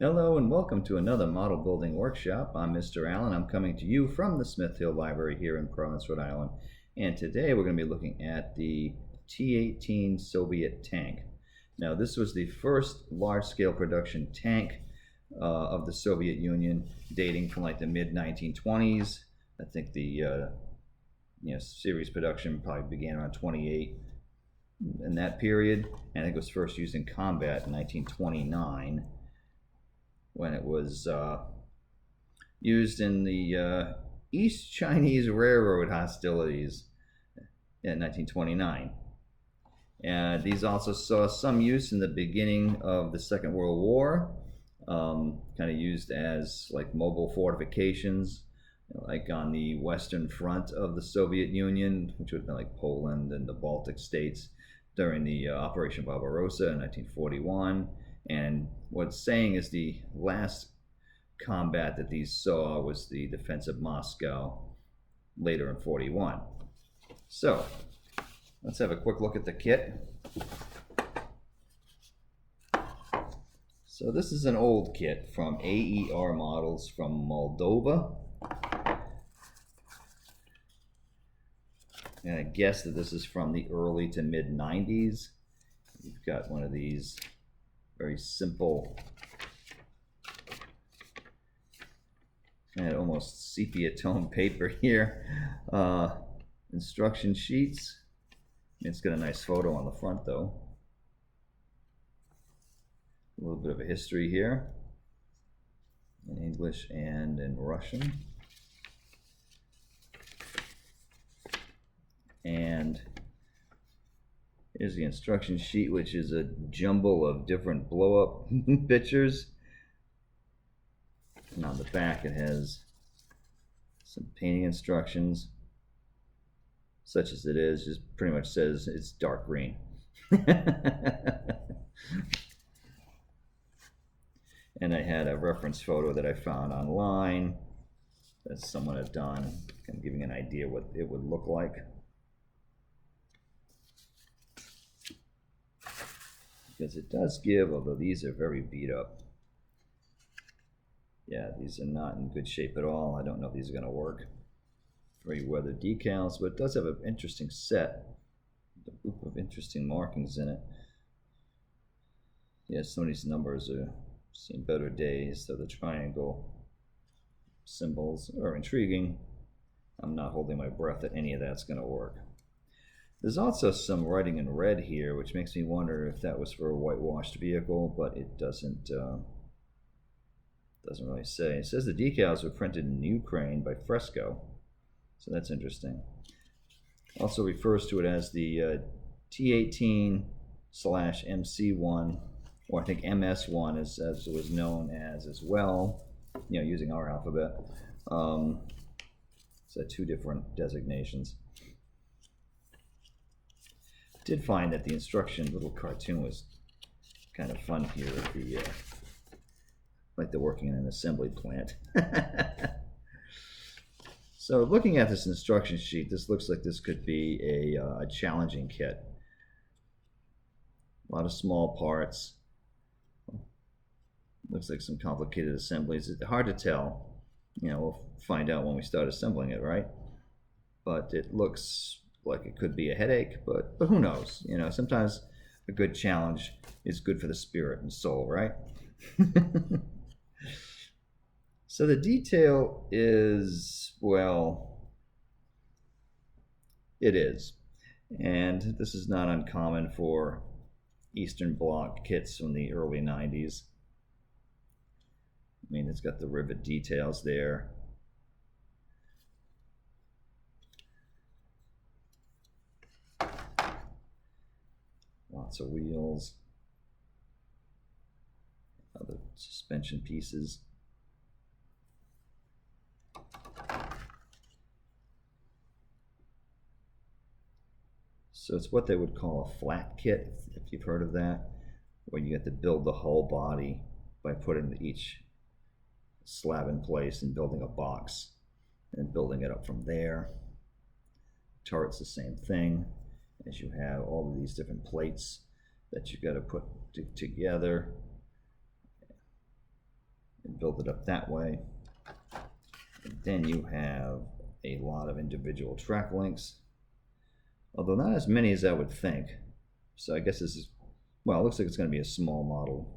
Hello and welcome to another model building workshop. I'm Mr. Allen. I'm coming to you from the Smith Hill Library here in Providence, Rhode Island. And today we're going to be looking at the T-18 Soviet tank. Now this was the first large-scale production tank of the Soviet Union, dating from like the mid-1920s. I think the series production probably began around 28 in that period. And I think it was first used in combat in 1929. When it was used in the East Chinese Railroad hostilities in 1929. And these also saw some use in the beginning of the Second World War, kind of used as like mobile fortifications, like on the western front of the Soviet Union, which would have been like Poland and the Baltic states during the Operation Barbarossa in 1941. And what's saying is the last combat that these saw was the defense of Moscow later in 41. So let's have a quick look at the kit. So this is an old kit from AER Models from Moldova. And I guess that this is from the early to mid 90s. You've got one of these very simple and almost sepia tone paper here. Instruction sheets. It's got a nice photo on the front though. A little bit of a history here in English and in Russian. And here's the instruction sheet, which is a jumble of different blow-up pictures. And on the back it has some painting instructions. Such as it is, just pretty much says it's dark green. And I had a reference photo that I found online that someone had done, kind of giving an idea what it would look like. Because it does give, although these are very beat up. Yeah, these are not in good shape at all. I don't know if these are going to work. Very weathered decals, but it does have an interesting set. A group of interesting markings in it. Yeah, some of these numbers are seen better days, so the triangle symbols are intriguing. I'm not holding my breath that any of that's going to work. There's also some writing in red here, which makes me wonder if that was for a whitewashed vehicle, but it doesn't really say. It says the decals were printed in Ukraine by Fresco, so that's interesting. Also refers to it as the T-18/MC1, or I think MS1 as it was known as well, using our alphabet. So two different designations. Did find that the instruction little cartoon was kind of fun here at the like they're working in an assembly plant. So looking at this instruction sheet, this looks like this could be a challenging kit. A lot of small parts. Looks like some complicated assemblies. It's hard to tell. We'll find out when we start assembling it, right? But it looks like it could be a headache, but who knows? Sometimes a good challenge is good for the spirit and soul, right? So the detail is, well, it is. And this is not uncommon for Eastern Bloc kits from the early 90s. I mean, it's got the rivet details there. Lots of wheels, other suspension pieces. So it's what they would call a flat kit, if you've heard of that, where you have to build the whole body by putting each slab in place and building a box and building it up from there. Turret's the same thing, as you have all of these different plates that you've got to put together. and build it up that way. And then you have a lot of individual track links, although not as many as I would think. So I guess this is, well, it looks like it's going to be a small model,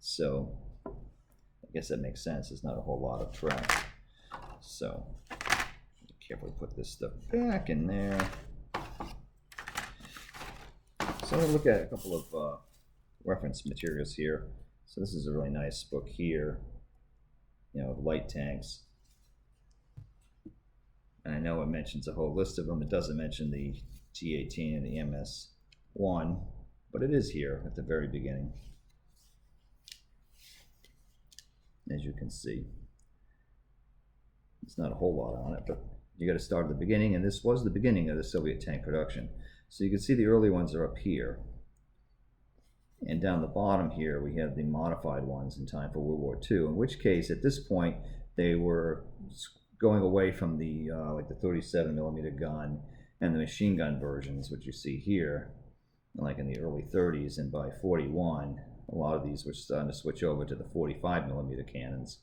so I guess that makes sense. There's not a whole lot of track. So carefully put this stuff back in there. So I'm going to look at a couple of reference materials here. So this is a really nice book here, you know, light tanks. And I know it mentions a whole list of them. It doesn't mention the T-18 and the MS-1, but it is here at the very beginning, as you can see. It's not a whole lot on it, but you got to start at the beginning, and this was the beginning of the Soviet tank production. So you can see the early ones are up here. And down the bottom here, we have the modified ones in time for World War II, in which case, at this point, they were going away from the like the 37mm gun and the machine gun versions, which you see here, like in the early 30s, and by 41, a lot of these were starting to switch over to the 45mm cannons.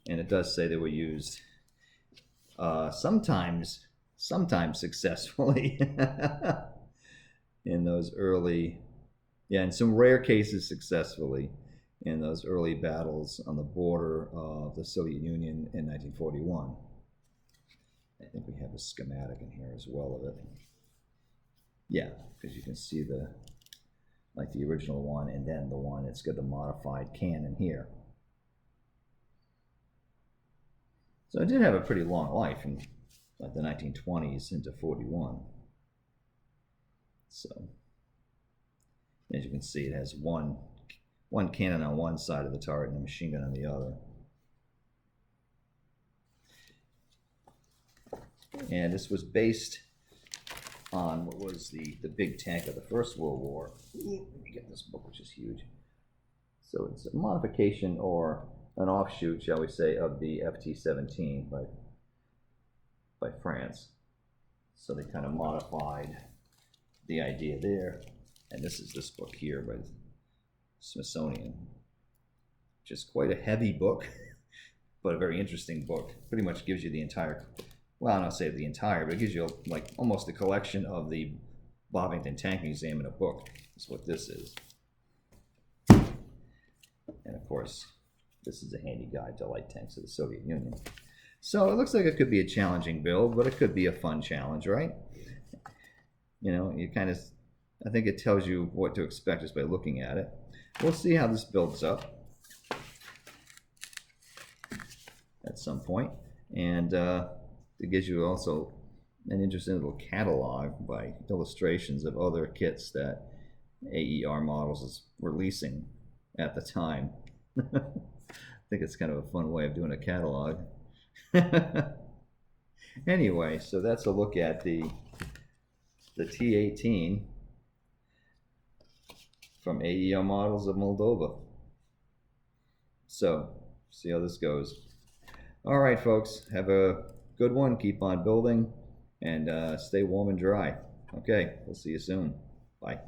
And it does say they were used sometimes successfully in those early, in some rare cases successfully in those early battles on the border of the Soviet Union in 1941. I think we have a schematic in here as well of it. Yeah, because you can see the, like the original one, and then the one that's got the modified cannon here. So it did have a pretty long life from like the 1920s into 41. So as you can see, it has one cannon on one side of the turret and a machine gun on the other. And this was based on what was the big tank of the First World War. Let me get this book, which is huge. So it's a modification or an offshoot, shall we say, of the FT-17 by France. So they kind of modified the idea there. And this is this book here by Smithsonian, which is quite a heavy book, but a very interesting book. Pretty much gives you the entire, well, I don't say the entire, but it gives you like almost a collection of the Bovington Tank Museum in a book. That's what this is. And of course, this is a handy guide to light tanks of the Soviet Union. So it looks like it could be a challenging build, but it could be a fun challenge, right? You know, you kind of, I think it tells you what to expect just by looking at it. We'll see how this builds up at some point. And it gives you also an interesting little catalog by illustrations of other kits that AER Models is releasing at the time. I think it's kind of a fun way of doing a catalog. Anyway, so that's a look at the T-18 from AER Models of Moldova. So, see how this goes. All right, folks, have a good one. Keep on building and stay warm and dry. Okay, we'll see you soon. Bye.